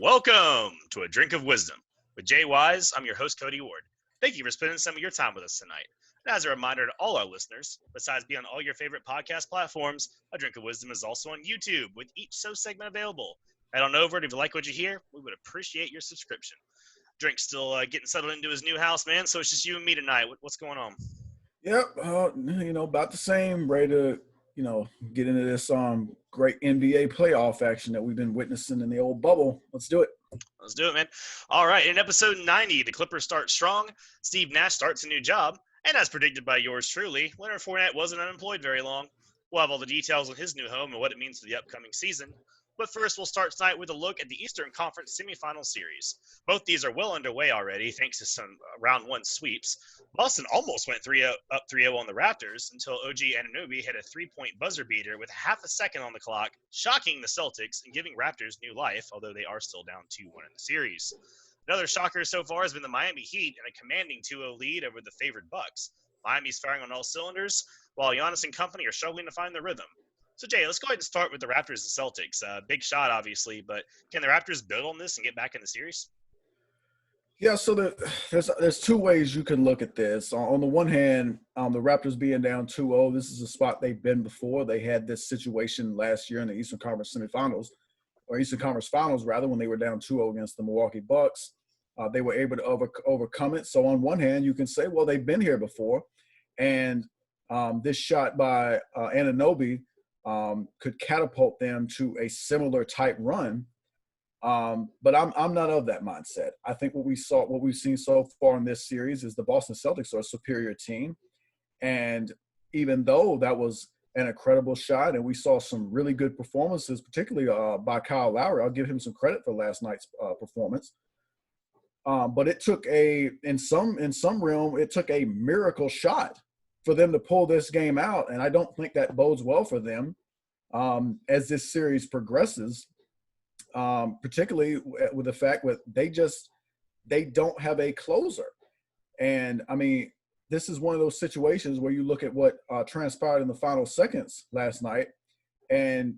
Welcome to A Drink of Wisdom. With Jay Wise, I'm your host, Cody Ward. Thank you for spending some of your time with us tonight. And as a reminder to all our listeners, besides being on all your favorite podcast platforms, A Drink of Wisdom is also on YouTube, with each show segment available. Head on over, and if you like what you hear, we would appreciate your subscription. Drink's still getting settled into his new house, man, so it's just you and me tonight. What's going on? Yep, about the same. Ready to, get into this great NBA playoff action that we've been witnessing in the old bubble. Let's do it. Let's do it, man. All right, in episode 90, the Clippers start strong, Steve Nash starts a new job, and as predicted by yours truly, Leonard Fournette wasn't unemployed very long. We'll have all the details on his new home and what it means for the upcoming season. But first, we'll start tonight with a look at the Eastern Conference Semifinals series. Both these are well underway already, thanks to some round one sweeps. Boston almost went up 3-0 on the Raptors until OG Anunoby hit a three-point buzzer beater with half a second on the clock, shocking the Celtics and giving Raptors new life, although they are still down 2-1 in the series. Another shocker so far has been the Miami Heat and a commanding 2-0 lead over the favored Bucks. Miami's firing on all cylinders, while Giannis and company are struggling to find their rhythm. So, Jay, let's go ahead and start with the Raptors and Celtics. Big shot, obviously, but can the Raptors build on this and get back in the series? Yeah, so there's two ways you can look at this. On the one hand, the Raptors being down 2-0, this is a spot they've been before. They had this situation last year in the Eastern Conference Semifinals, or Eastern Conference Finals, rather, when they were down 2-0 against the Milwaukee Bucks. They were able to overcome it. So on one hand, you can say, well, they've been here before, and this shot by Anunoby could catapult them to a similar type run. But I'm not of that mindset. I think what we've seen so far in this series is the Boston Celtics are a superior team. And even though that was an incredible shot and we saw some really good performances, particularly by Kyle Lowry, I'll give him some credit for last night's performance. But it took in some realm, it took a miracle shot for them to pull this game out. And I don't think that bodes well for them as this series progresses, particularly with the fact that they don't have a closer. And, I mean, this is one of those situations where you look at what transpired in the final seconds last night. And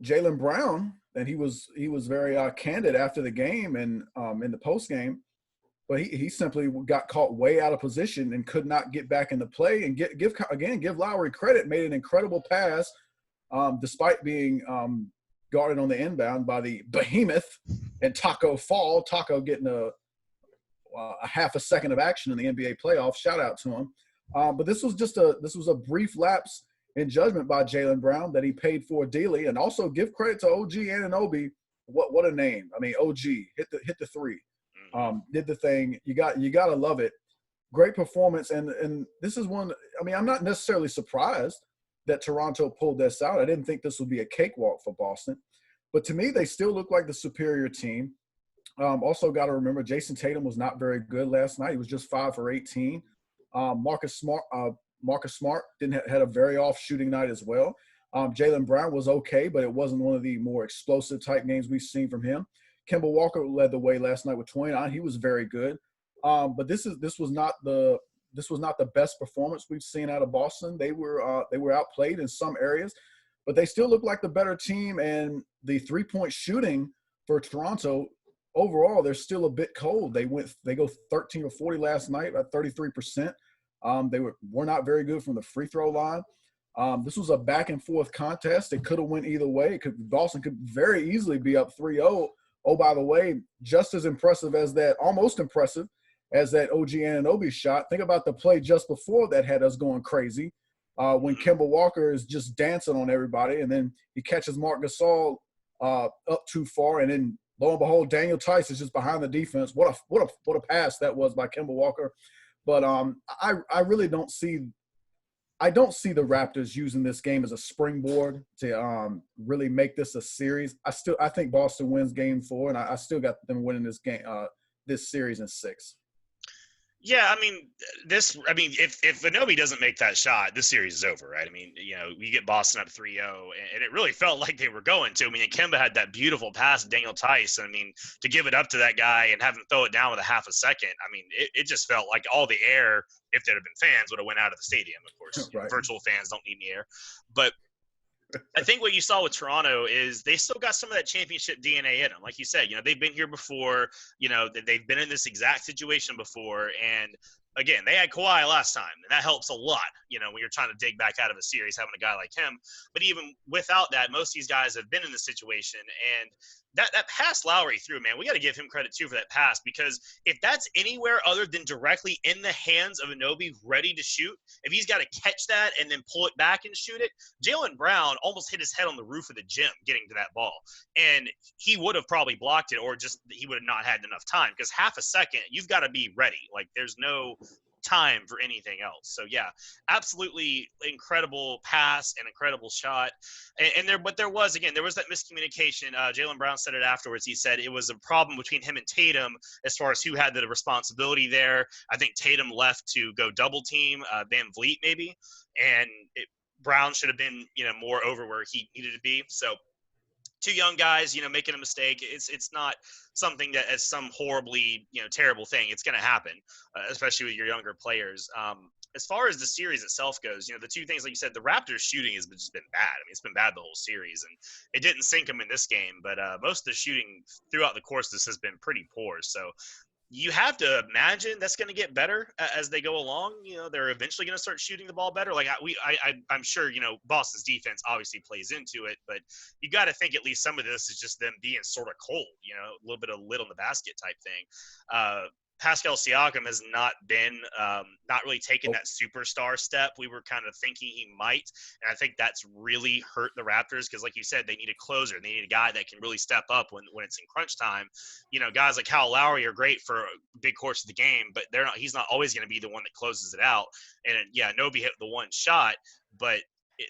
Jaylen Brown, and he was very candid after the game and in the post game, but he simply got caught way out of position and could not get back into play. And give Lowry credit, made an incredible pass despite being guarded on the inbound by the behemoth and Taco Fall. Taco getting a half a second of action in the NBA playoffs. Shout out to him. But this was a brief lapse in judgment by Jaylen Brown that he paid for dearly. And also give credit to OG Anunoby. What a name! I mean, OG hit the three. Did the thing. You got to love it. Great performance, and this is one. I mean, I'm not necessarily surprised that Toronto pulled this out. I didn't think this would be a cakewalk for Boston, but to me, they still look like the superior team. Also, got to remember Jason Tatum was not very good last night. He was just 5 for 18. Marcus Smart had a very off shooting night as well. Jaylen Brown was okay, but it wasn't one of the more explosive type games we've seen from him. Kemba Walker led the way last night with 29. He was very good. But this was not the best performance we've seen out of Boston. They were outplayed in some areas, but they still look like the better team. And the 3-point shooting for Toronto overall, they're still a bit cold. They go 13 or 40 last night at 33%. They were not very good from the free throw line. This was a back and forth contest. It could have went either way. Boston could very easily be up 3-0. Oh, by the way, just as impressive as that, almost impressive as that OG Anunoby shot. Think about the play just before that had us going crazy when Kemba Walker is just dancing on everybody, and then he catches Marc Gasol up too far, and then lo and behold, Daniel Tice is just behind the defense. What a pass that was by Kemba Walker. But I really don't see the Raptors using this game as a springboard to really make this a series. I think Boston wins game 4, and I still got them winning this series in 6. Yeah, I mean, if Anunoby doesn't make that shot, this series is over, right? I mean, we get Boston up 3-0, and it really felt like they were going to. I mean, Kemba had that beautiful pass to Daniel Tice. I mean, to give it up to that guy and have him throw it down with a half a second, I mean, it just felt like all the air, if there had been fans, would have went out of the stadium, of course. Right. Virtual fans don't need any air. But I think what you saw with Toronto is they still got some of that championship DNA in them. Like you said, they've been here before. They've been in this exact situation before. And again, they had Kawhi last time, and that helps a lot, when you're trying to dig back out of a series, having a guy like him. But even without that, most of these guys have been in this situation. And that pass Lowry threw, man, we got to give him credit too for that pass, because if that's anywhere other than directly in the hands of Anunoby ready to shoot, if he's got to catch that and then pull it back and shoot it, Jaylen Brown almost hit his head on the roof of the gym getting to that ball. And he would have probably blocked it, or just he would have not had enough time, because half a second, you've got to be ready. Like, there's no time for anything else. So yeah, absolutely incredible pass and incredible shot. But there was that miscommunication. Jaylen Brown said it afterwards. He said it was a problem between him and Tatum as far as who had the responsibility there. I think Tatum left to go double team Van Vliet maybe, and Brown should have been more over where he needed to be. So two young guys, making a mistake. It's not something that as some horribly, terrible thing. It's going to happen, especially with your younger players. As far as the series itself goes, the two things, like you said, the Raptors shooting has just been bad. I mean, it's been bad the whole series, and it didn't sink them in this game. But most of the shooting throughout the course of this has been pretty poor. So you have to imagine that's going to get better as they go along. They're eventually going to start shooting the ball better. Like I'm sure, Boston's defense obviously plays into it, but you got to think at least some of this is just them being sort of cold, a little bit of lid on the basket type thing. Pascal Siakam has not really taken that superstar step we were kind of thinking he might. And I think that's really hurt the Raptors, because like you said, they need a closer. They need a guy that can really step up when it's in crunch time. Guys like Kyle Lowry are great for a big course of the game, but he's not always going to be the one that closes it out. And yeah, Nobi hit the one shot, but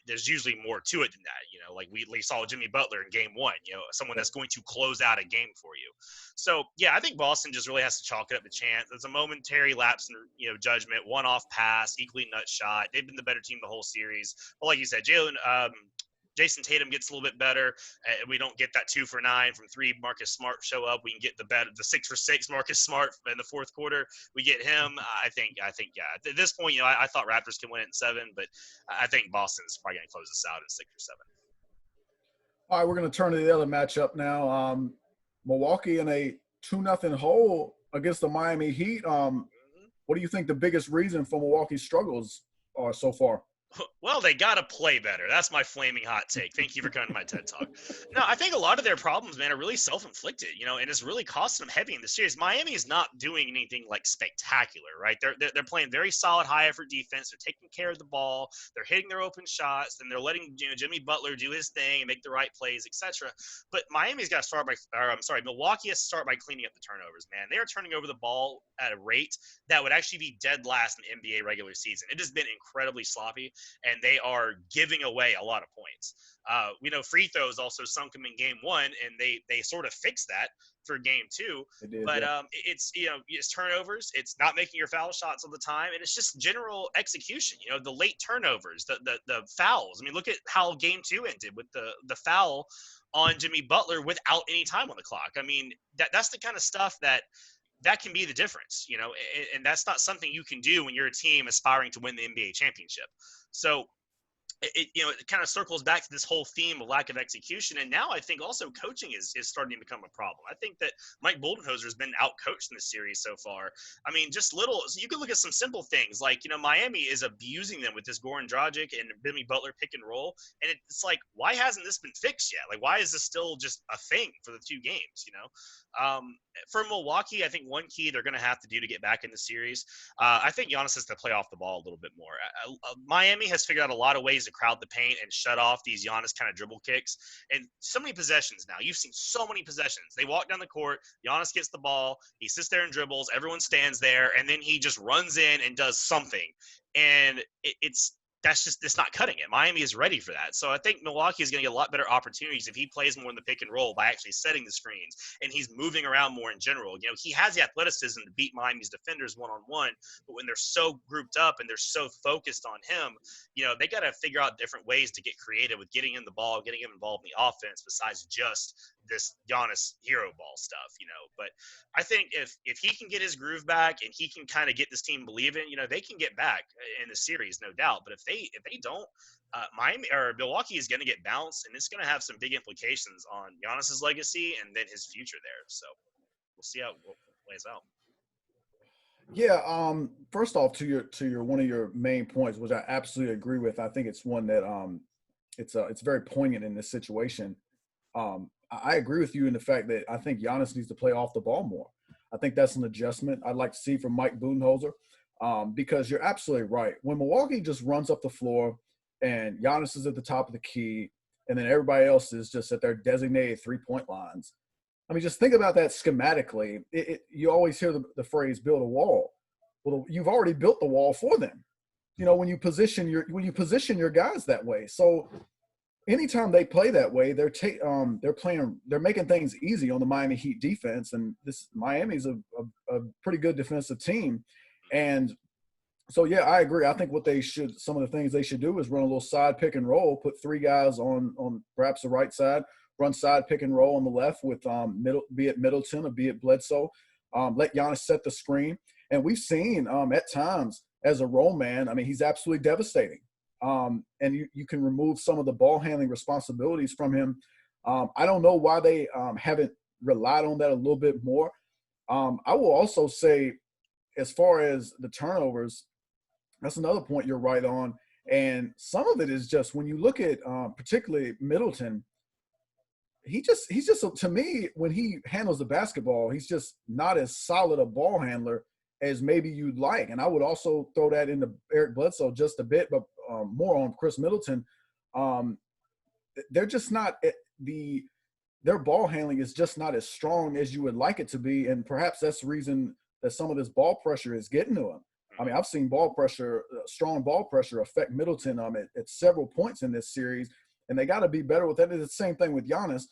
there's usually more to it than that. Like we saw Jimmy Butler in game one, someone that's going to close out a game for you. So yeah, I think Boston just really has to chalk it up to chance. There's a momentary lapse in, judgment, one off pass, equally nut shot. They've been the better team the whole series. But like you said, Jason Tatum gets a little bit better. We don't get that 2 for 9 from 3. Marcus Smart show up. We can get the 6 for 6 Marcus Smart in the fourth quarter. We get him. I think yeah. At this point, I thought Raptors can win it in 7, but I think Boston is probably going to close this out in 6 or 7. All right, we're going to turn to the other matchup now. Milwaukee in a 2-0 hole against the Miami Heat. What do you think the biggest reason for Milwaukee's struggles are so far? Well, they got to play better. That's my flaming hot take. Thank you for coming to my TED Talk. No, I think a lot of their problems, man, are really self-inflicted, and it's really costing them heavy in the series. Miami is not doing anything like spectacular, right? They're playing very solid, high-effort defense. They're taking care of the ball. They're hitting their open shots, and they're letting Jimmy Butler do his thing and make the right plays, etc. But Milwaukee has to start by cleaning up the turnovers, man. They are turning over the ball at a rate that would actually be dead last in NBA regular season. It has been incredibly sloppy, and they are giving away a lot of points. We know free throws also sunk them in game 1, and they sort of fixed that for game 2. But it's turnovers. It's not making your foul shots all the time, and it's just general execution. The late turnovers, the fouls. I mean, look at how game 2 ended with the foul on Jimmy Butler without any time on the clock. I mean, that's the kind of stuff that can be the difference, and that's not something you can do when you're a team aspiring to win the NBA championship. So it kind of circles back to this whole theme of lack of execution. And now I think also coaching is starting to become a problem. I think that Mike Budenholzer has been outcoached in this series so far. I mean, just so you can look at some simple things like, Miami is abusing them with this Goran Dragic and Jimmy Butler pick and roll. And it's like, why hasn't this been fixed yet? Like, why is this still just a thing for the 2 games, For Milwaukee, I think one key they're going to have to do to get back in the series, I think Giannis has to play off the ball a little bit more. Miami has figured out a lot of ways to crowd the paint and shut off these Giannis kind of dribble kicks. And so many possessions now. You've seen so many possessions. They walk down the court, Giannis gets the ball, he sits there and dribbles, everyone stands there, and then he just runs in and does something. And it's not cutting it. Miami is ready for that. So I think Milwaukee is going to get a lot better opportunities if he plays more in the pick and roll by actually setting the screens and he's moving around more in general. He has the athleticism to beat Miami's defenders one-on-one, but when they're so grouped up and they're so focused on him, they got to figure out different ways to get creative with getting him the ball, getting him involved in the offense besides just this Giannis hero ball stuff, But I think if he can get his groove back and he can kind of get this team believing, they can get back in the series, no doubt. But if they don't, Miami or Milwaukee is going to get bounced, and it's going to have some big implications on Giannis's legacy and then his future there. So we'll see how it plays out. Yeah. First off, to your one of your main points, which I absolutely agree with. I think it's one that it's very poignant in this situation. I agree with you in the fact that I think Giannis needs to play off the ball more. I think that's an adjustment I'd like to see from Mike Budenholzer, because you're absolutely right. When Milwaukee just runs up the floor and Giannis is at the top of the key, and then everybody else is just at their designated three-point lines. I mean, just think about that schematically. You always hear the phrase "build a wall." Well, you've already built the wall for them. When you position your guys that way. So anytime they play that way, they're making things easy on the Miami Heat defense, and this Miami's a pretty good defensive team, and so yeah, I agree. I think some of the things they should do is run a little side pick and roll, put three guys on perhaps the right side, run side pick and roll on the left with be it Middleton or be it Bledsoe, let Giannis set the screen, and we've seen at times as a roll man, I mean, he's absolutely devastating. And you can remove some of the ball handling responsibilities from him. I don't know why they haven't relied on that a little bit more. I will also say, as far as the turnovers, that's another point you're right on. And some of it is just when you look at particularly Middleton, he's just to me, when he handles the basketball, he's just not as solid a ball handler as maybe you'd like. And I would also throw that into Eric Bledsoe just a bit, but more on Chris Middleton. They're just not their ball handling is just not as strong as you would like it to be. And perhaps that's the reason that some of this ball pressure is getting to him. I mean, I've seen strong ball pressure affect Middleton at several points in this series, and they got to be better with that. It's the same thing with Giannis.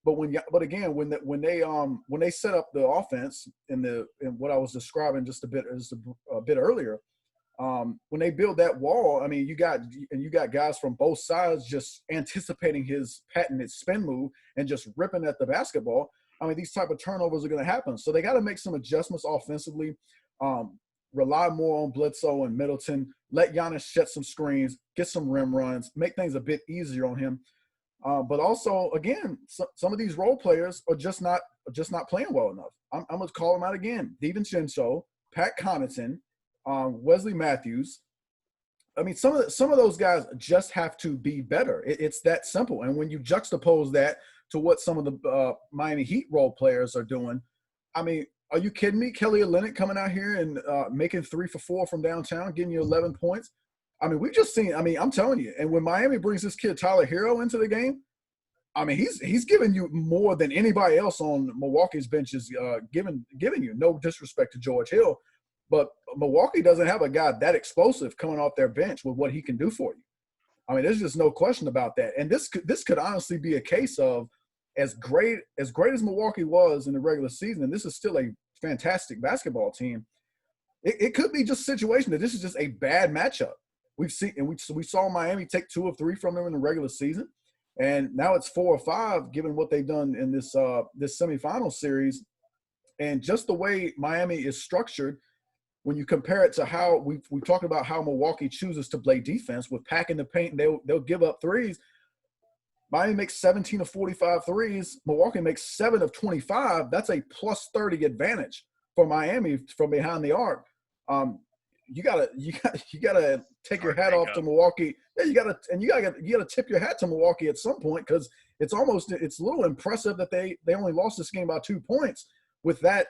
But again, when they set up the offense in what I was describing just a bit earlier, when they build that wall, I mean, you got guys from both sides just anticipating his patented spin move and just ripping at the basketball. I mean, these type of turnovers are going to happen. So they got to make some adjustments offensively, rely more on Bledsoe and Middleton, let Giannis set some screens, get some rim runs, make things a bit easier on him. But also, again, some of these role players are just not playing well enough. I'm going to call them out again. DiVincenzo, Pat Connaughton, Wesley Matthews. I mean, some of those guys just have to be better. It's that simple. And when you juxtapose that to what some of the Miami Heat role players are doing, I mean, are you kidding me? Kelly Olynyk coming out here and making 3 for 4 from downtown, getting you 11 points. I mean, we've just seen. I mean, I'm telling you. And when Miami brings this kid Tyler Hero into the game, I mean, he's giving you more than anybody else on Milwaukee's bench is giving you. No disrespect to George Hill, but Milwaukee doesn't have a guy that explosive coming off their bench with what he can do for you. I mean, there's just no question about that. And this could honestly be a case of as great as Milwaukee was in the regular season, and this is still a fantastic basketball team. It could be just a situation that this is just a bad matchup. We've seen, and we saw Miami take 2 of 3 from them in the regular season, and now it's 4 or 5, given what they've done in this semifinal series, and just the way Miami is structured. When you compare it to how we talked about how Milwaukee chooses to play defense with packing the paint, they'll give up threes. Miami makes 17 of 45 threes. Milwaukee makes 7 of 25. That's a plus 30 advantage for Miami from behind the arc. You gotta take your hat off to Milwaukee. Yeah, you gotta tip your hat to Milwaukee at some point, because it's a little impressive that they only lost this game by 2 points with that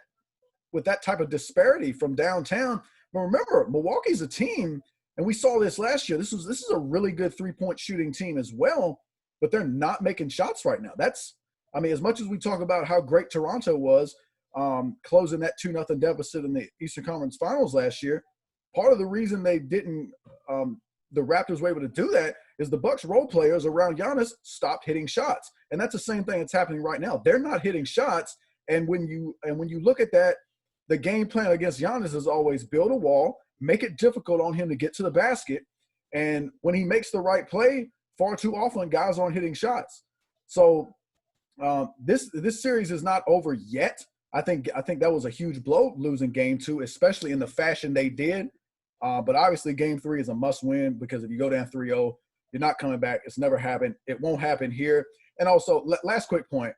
type of disparity from downtown. But remember, Milwaukee's a team, and we saw this last year. This is a really good 3-point shooting team as well, but they're not making shots right now. As much as we talk about how great Toronto was closing that 2-0 deficit in the Eastern Conference Finals last year, part of the reason they didn't the Raptors were able to do that is the Bucks role players around Giannis stopped hitting shots. And that's the same thing that's happening right now. They're not hitting shots. And when you look at that, the game plan against Giannis is always build a wall, make it difficult on him to get to the basket. And when he makes the right play, far too often guys aren't hitting shots. So This series is not over yet. I think that was a huge blow losing game 2, especially in the fashion they did. But obviously game 3 is a must win because if you go down 3-0, you're not coming back. It's never happened. It won't happen here. And also, last quick point,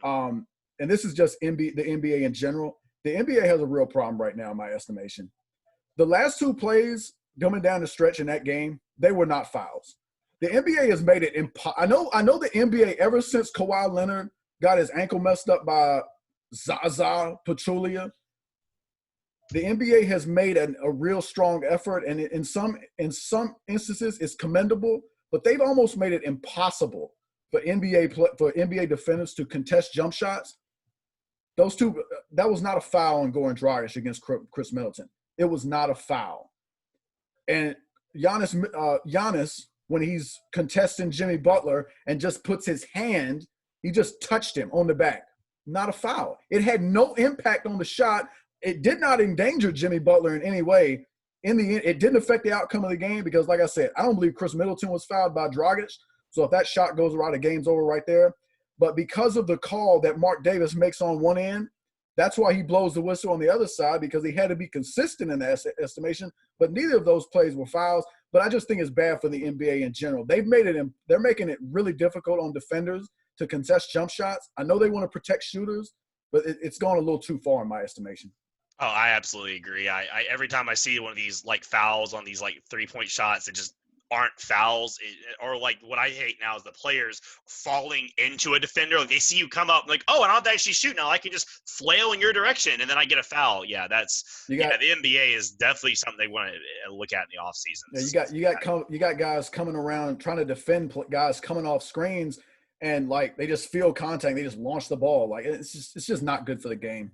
and this is just the NBA in general. The NBA has a real problem right now, in my estimation. The last 2 plays coming down the stretch in that game, they were not fouls. The NBA has made it impossible. I know the NBA, ever since Kawhi Leonard got his ankle messed up by Zaza Pachulia, the NBA has made a real strong effort, and in some instances, it's commendable. But they've almost made it impossible for NBA defenders to contest jump shots. Those 2, that was not a foul on Goran Dragic against Chris Middleton. It was not a foul. And Giannis, when he's contesting Jimmy Butler and just puts his hand, he just touched him on the back. Not a foul. It had no impact on the shot. It did not endanger Jimmy Butler in any way. In the end, it didn't affect the outcome of the game because, like I said, I don't believe Chris Middleton was fouled by Dragic. So if that shot goes around, the game's over right there. But because of the call that Mark Davis makes on one end, that's why he blows the whistle on the other side, because he had to be consistent in that estimation. But neither of those plays were fouls. But I just think it's bad for the NBA in general. They're making it really difficult on defenders to contest jump shots. I know they want to protect shooters, but it's gone a little too far in my estimation. Oh, I absolutely agree. I every time I see one of these like fouls on these like 3-point shots that just aren't fouls, or like what I hate now is the players falling into a defender. Like they see you come up, like, oh, I don't have to actually shoot now. I can just flail in your direction, and then I get a foul. Yeah, the NBA is definitely something they want to look at in the offseason. Yeah, you got guys coming around trying to defend guys coming off screens, and like they just feel contact, they just launch the ball. Like it's just not good for the game.